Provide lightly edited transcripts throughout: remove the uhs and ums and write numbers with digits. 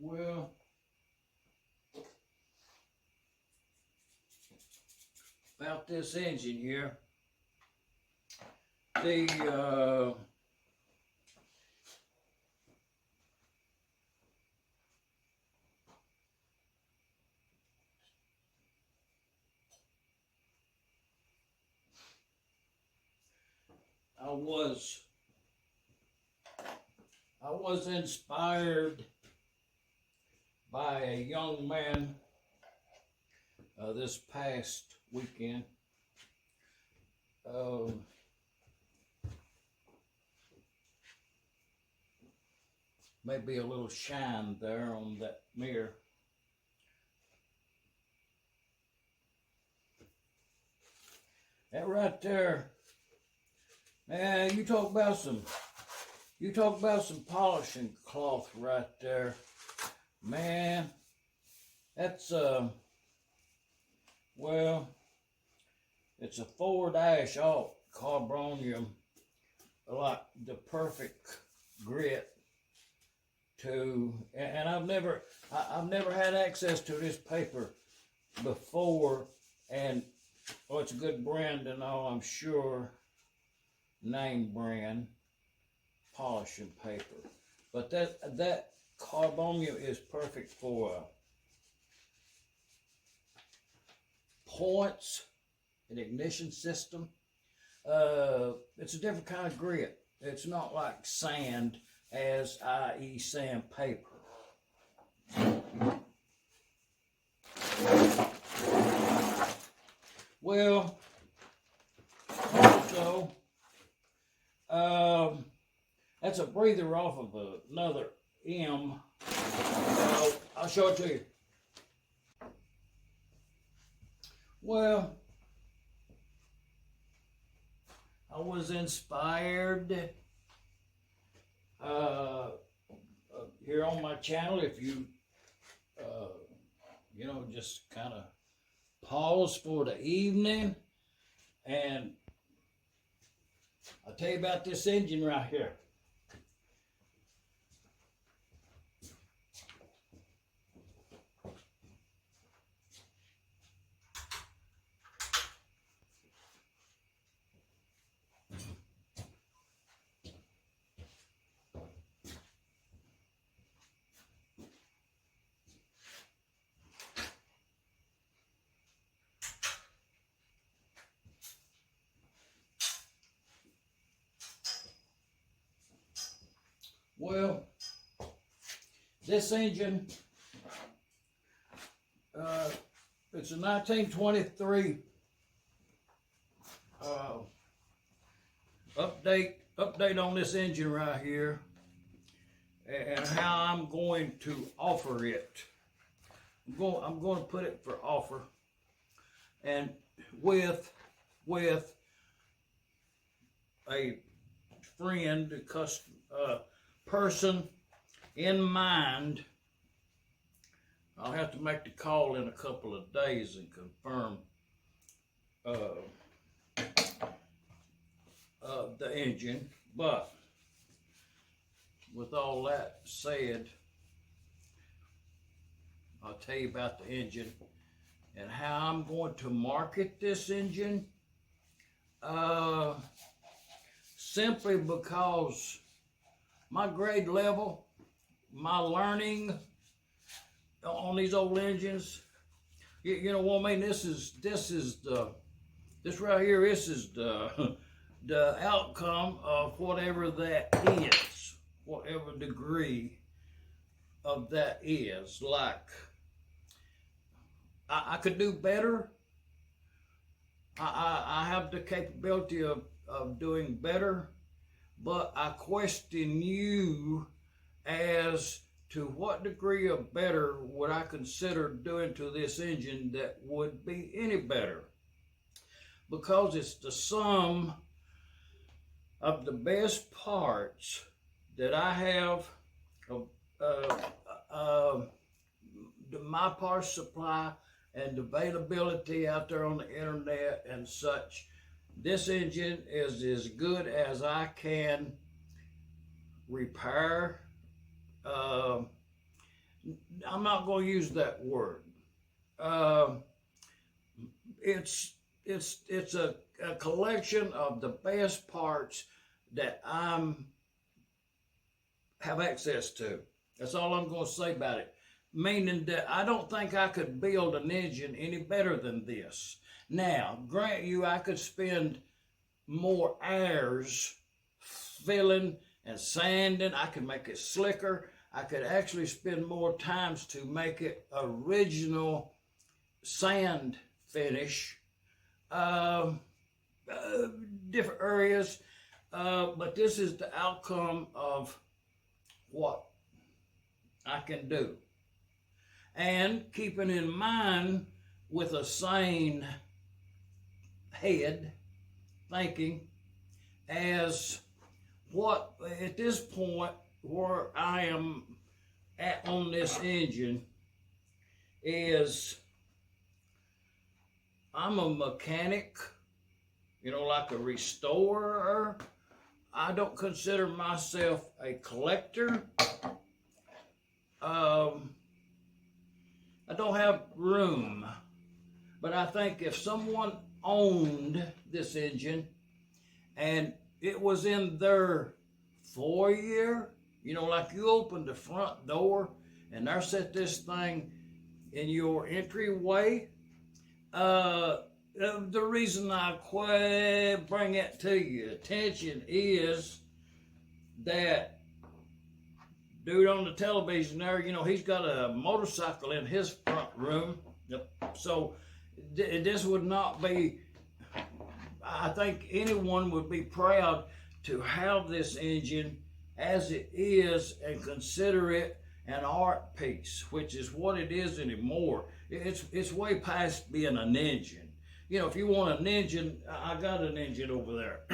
Well, about this engine here, the I was inspired by a young man this past weekend. Maybe a little shine there on that mirror. That right there, man, you talk about some polishing cloth right there. Man, that's well, it's a Ford Ash Alt Carbonium, like the perfect grit to, and I've never had access to this paper before, and oh, it's a good brand and all, I'm sure, name brand polishing paper. But that Carbonium is perfect for points, an ignition system. It's a different kind of grit. It's not like sand, as i.e. sandpaper. Well, also, that's a breather off of another M. I'll show it to you. Well, I was inspired here on my channel. If you, just kind of pause for the evening, and I'll tell you about this engine right here. Well, this engine, it's a 1923 update on this engine right here, and how I'm going to offer it. I'm going to put it for offer, and with a friend, a person in mind. I'll have to make the call in a couple of days and confirm the engine. But with all that said, I'll tell you about the engine and how I'm going to market this engine. Simply because my grade level, my learning on these old engines, you know what I mean? This right here, this is the outcome of whatever that is, whatever degree of that is. Like, I could do better. I have the capability of doing better, but I question you as to what degree of better would I consider doing to this engine that would be any better. Because it's the sum of the best parts that I have of my parts supply and availability out there on the internet and such. This engine is as good as I can repair, I'm not going to use that word. It's a collection of the best parts that have access to. That's all I'm going to say about it. Meaning that I don't think I could build an engine any better than this. Now, grant you, I could spend more hours filling and sanding. I could make it slicker. I could actually spend more times to make it original sand finish. Different areas. But this is the outcome of what I can do. And keeping in mind with a sane head thinking as what at this point where I am at on this engine is I'm a mechanic, like a restorer. I don't consider myself a collector. I don't have room, but I think if someone owned this engine and it was in their foyer, like you open the front door and there set this thing in your entryway, the reason I bring it to your attention is that dude on the television there, he's got a motorcycle in his front room. So this would not be, I think anyone would be proud to have this engine as it is and consider it an art piece, which is what it is anymore. It's way past being an engine. If you want an engine, I got an engine over there.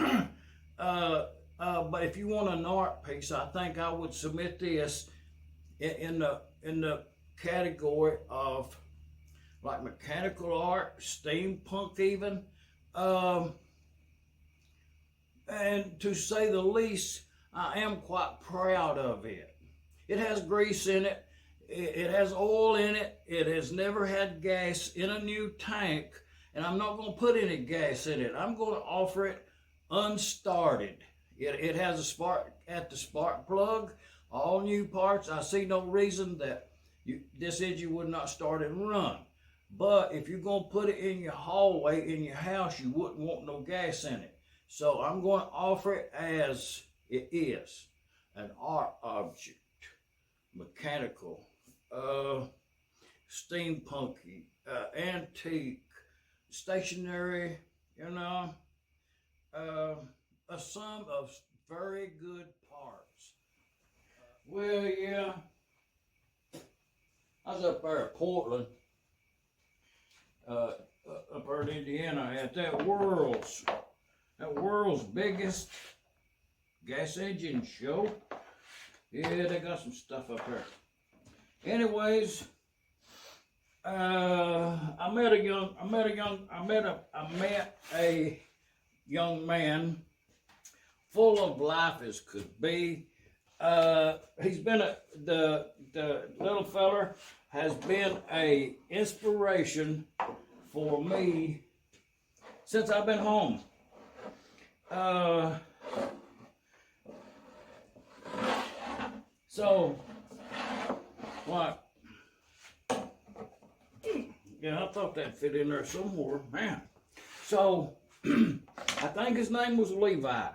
But if you want an art piece, I think I would submit this in the category of like mechanical art, steampunk even. And to say the least, I am quite proud of it. It has grease in it. It has oil in it. It has never had gas in a new tank. And I'm not going to put any gas in it. I'm going to offer it unstarted. It has a spark at the spark plug. All new parts. I see no reason that this engine would not start and run. But if you're going to put it in your hallway, in your house, you wouldn't want no gas in it. So I'm going to offer it as it is. An art object. Mechanical. Steampunky. Antique. Stationary. A sum of very good parts. Well, yeah. I was up there at Portland. Up there in Indiana at that world's biggest gas engine show. Yeah, they got some stuff up there. Anyways, I met a young man full of life as could be. He's been the little feller has been a inspiration for me since I've been home. So what? Yeah, I thought that fit in there somewhere, man. So I think his name was Levi.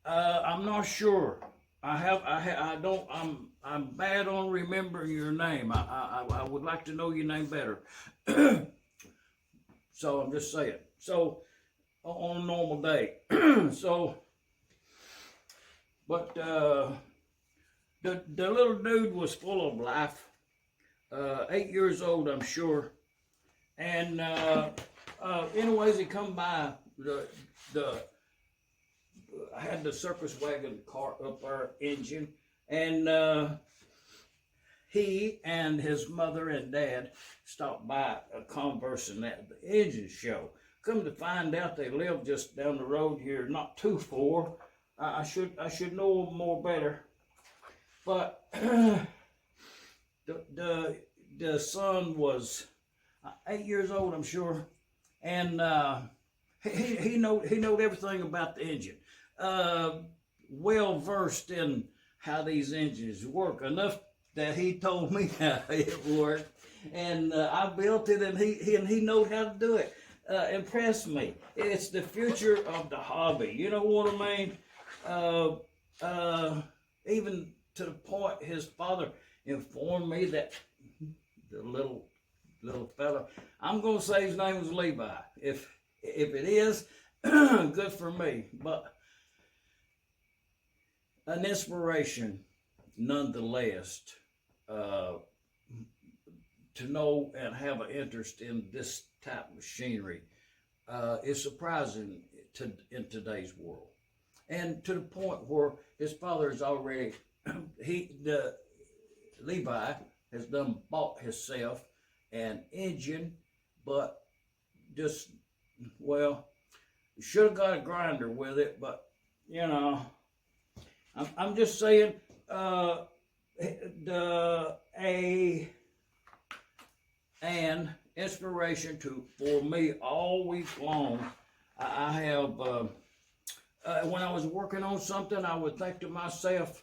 I'm not sure. I'm bad on remembering your name. I would like to know your name better. So I'm just saying. So on a normal day. But the little dude was full of life. 8 years old, I'm sure. And anyways, he come by I had the circus wagon cart up our engine, and he and his mother and dad stopped by conversing at the engine show. Come to find out, they live just down the road here, not too far. I should know them more better, but the son was 8 years old, I'm sure, and he knowed everything about the engine. Well versed in how these engines work, enough that he told me how it worked, and I built it, and he knowed how to do it. Impressed me. It's the future of the hobby. You know what I mean? Even to the point his father informed me that the little fella, I'm gonna say his name was Levi. If it is, good for me. But an inspiration, nonetheless, to know and have an interest in this type of machinery is surprising in today's world, and to the point where his father is already Levi has done bought himself an engine, but just, well, should have got a grinder with it, but you know, I'm just saying, an inspiration for me all week long. I have, when I was working on something, I would think to myself,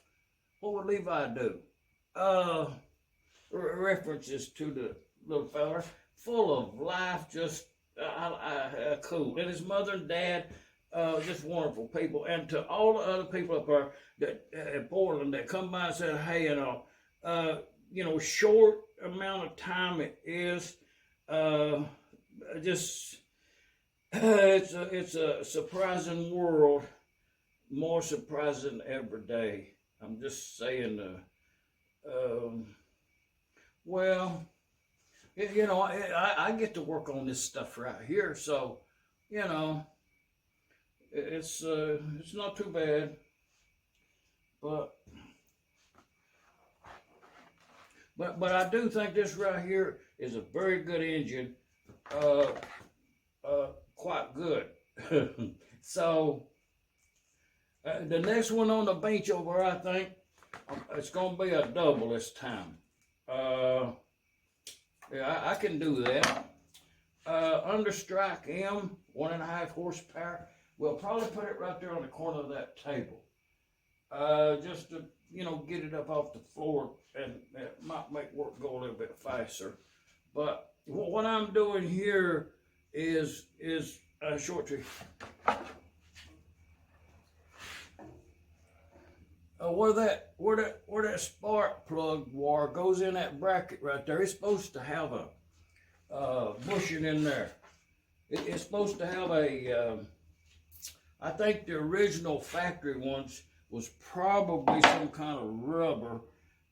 what would Levi do? References to the little fella, full of life, just cool. And his mother and dad, just wonderful people. And to all the other people up there that in Portland that come by and say, hey, short amount of time it is, just it's a surprising world, more surprising every day. I'm just saying, well, I get to work on this stuff right here, so it's not too bad, but I do think this right here is a very good engine, quite good. So the next one on the bench over, I think it's going to be a double this time. Yeah, I can do that. Understrike M, 1.5 horsepower. We'll probably put it right there on the corner of that table. Just to, get it up off the floor, and it might make work go a little bit faster. But what I'm doing here is a short trick. Where that spark plug wire goes in that bracket right there, it's supposed to have a bushing in there. It's supposed to have I think the original factory ones was probably some kind of rubber,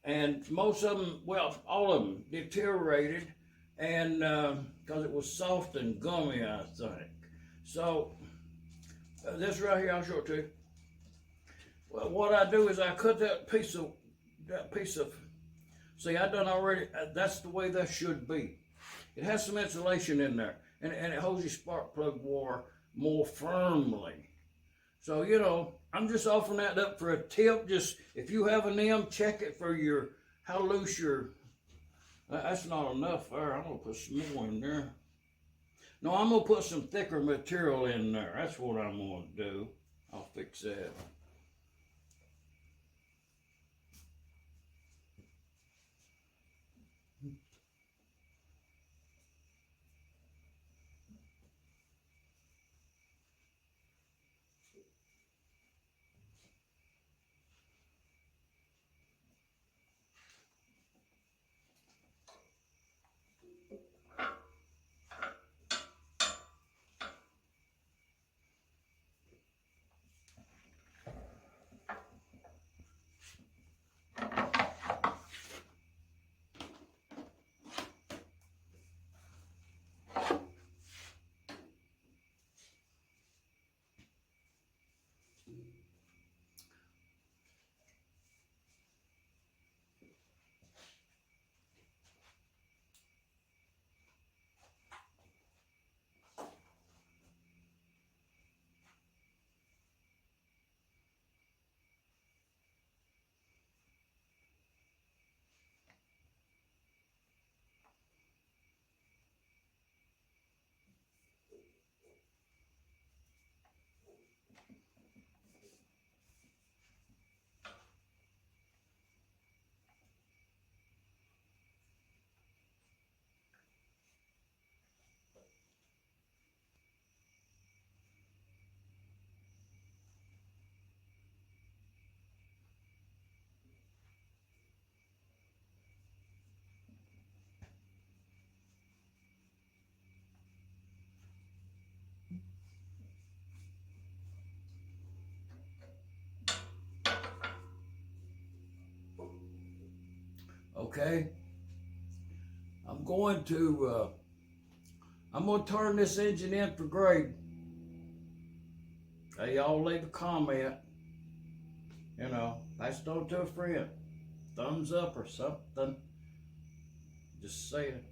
and most of them, well, all of them deteriorated, and because it was soft and gummy, I think. So this right here, I'll show it to you. Well, what I do is I cut that piece of, see, I done already, that's the way that should be. It has some insulation in there, and it holds your spark plug wire more firmly. So, I'm just offering that up for a tip. Just, if you have an M, check it for how loose that's not enough there. I'm going to put some more in there. No, I'm going to put some thicker material in there. That's what I'm going to do. I'll fix that. Okay, I'm going to turn this engine in for grade. Hey, y'all leave a comment, you know, pass it on to a friend, thumbs up or something. Just saying.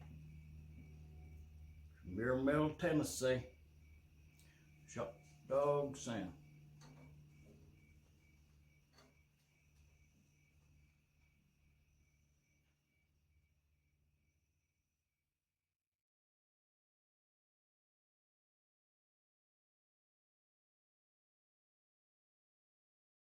From Middle Tennessee. Shot dog sound.